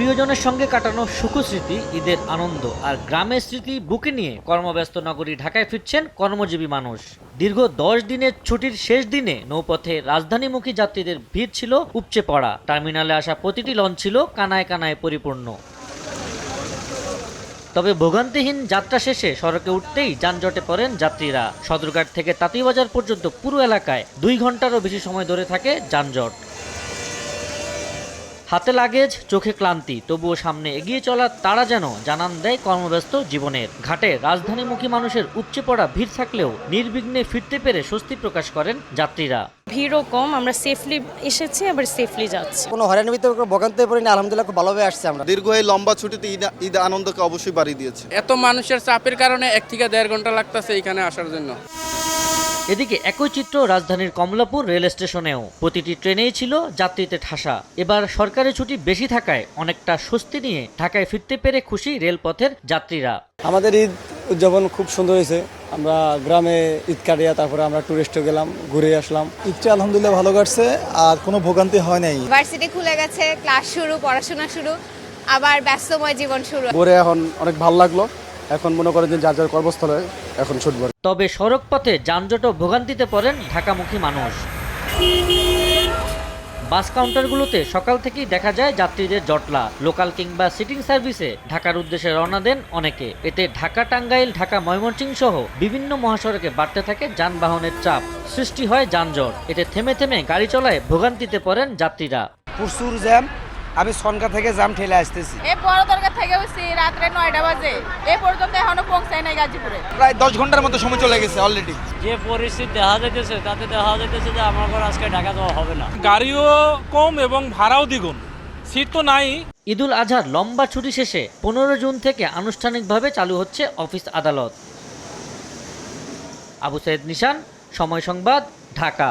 প্রিয়জনের সঙ্গে কাটানো সুখস্মৃতি, ঈদের আনন্দ আর গ্রামের স্মৃতি বুকে নিয়ে কর্মব্যস্ত নগরী ঢাকায় ফিরছেন কর্মজীবী মানুষ। দীর্ঘ 10 দিনের ছুটির শেষ দিনে নৌপথে রাজধানীমুখী যাত্রীদের ভিড় ছিল উপচে পড়া। টার্মিনালে আসা প্রতিটি লঞ্চ ছিল কানায় কানায় পরিপূর্ণ। তবে ভোগান্তিহীন যাত্রা শেষে সড়কে উঠতেই যানজটে পড়েন যাত্রীরা। সদরঘাট থেকে তাঁতীবাজার পর্যন্ত পুরো এলাকায় 2 ঘন্টারও বেশি সময় ধরে থাকে যানজট। হাতে লাগেজ, চোখে ক্লান্তি, তবুও সামনে এগিয়ে চলার তাড়া যেন জানান দেয় কর্মব্যস্ত জীবনের। ঘাটে রাজধানীমুখী মানুষের উপচে পড়া ভিড় থাকলেও নির্বিঘ্নে ফিরতে পেরে স্বস্তি প্রকাশ করেন যাত্রীরা। ভিড়ও কম, আমরা সেফলি এসেছি, আবার সেফলি যাচ্ছি। কোনো হয়রানির ভিতরে ভোগান্তি পড়িনি, আলহামদুলিল্লাহ খুব ভালোভাবে আসছে। আমরা দীর্ঘ এই লম্বা ছুটিতে ঈদ আনন্দকে অবশ্যই বাড়িয়ে দিয়েছে। এত মানুষের চাপের কারণে 1 থেকে 1.5 ঘন্টা লাগতেছে এখানে আসার জন্য। এদিকে একই চিত্র রাজধানীর কমলাপুর রেল স্টেশনেও। প্রতিটি ট্রেনেই ছিল যাত্রীতে ঠাসা। এবার সরকারি ছুটি বেশি থাকায় অনেকটা স্বস্তি নিয়ে ঢাকায় ফিরতে পেরে খুশি রেলপথের যাত্রীরা। আমাদের ঈদ উদযাপন খুব সুন্দর হয়েছে। আমরা গ্রামে ঈদ কাটিয়ে তারপরে আমরা টুরিস্টে গেলাম, ঘুরে আসলাম। ঈদটা আলহামদুলিল্লাহ ভালো কাটছে, আর কোনো ভোগান্তি হয় নাই। ভার্সিটি খুলে গেছে, ক্লাস শুরু, পড়াশোনা শুরু, আবার ব্যস্তময় জীবন শুরু। ঘুরে এখন অনেক ভালো লাগলো। এখন মনে করেন যে যার যার কর্মস্থলে এখন ছুটবে। তবে সড়ক পথে যানজট ও ভোগান্তিতে পড়েন ঢাকামুখী মানুষ। বাস কাউন্টারগুলোতে সকাল থেকেই দেখা যায় যাত্রীদের জটলা। লোকাল কিংবা সিটিং সার্ভিসে ঢাকার উদ্দেশ্যে রওনা দেন অনেকে। এতে ঢাকা টাঙ্গাইল, ঢাকা ময়মনসিংহ সহ বিভিন্ন মহাসড়কে বাড়তে থাকে যানবাহনের চাপ। সৃষ্টি হয় যানজট। এতে থেমে থেমে গাড়ি চলায় ভোগান্তিতে পড়েন যাত্রীরা। প্রচুর জ্যাম, আমি সনকা থেকে জ্যাম ঠেলে আসতেছি। এই বড় দরকার থেকে হচ্ছে রাত্রে 9টা বাজে, এ পর্যন্ত এখনো পৌঁছায় নাই গাজীপুরে। প্রায় 10 ঘন্টার মতো সময় চলে গেছে অলরেডি। যে পরিস্থিতি দেখা যাইতেছে তাতে দেখা যাইতেছে যে আমার ঘর আজকে ঢাকা যাওয়া হবে না। গাড়িও কম এবং ভাড়াও দ্বিগুণ, সিট তো নাই। ঈদুল আজহার লম্বা ছুটি শেষে 15 জুন থেকে আনুষ্ঠানিকভাবে চালু হচ্ছে অফিস আদালত। আবু সাইদ নিশান, সময় সংবাদ, ঢাকা।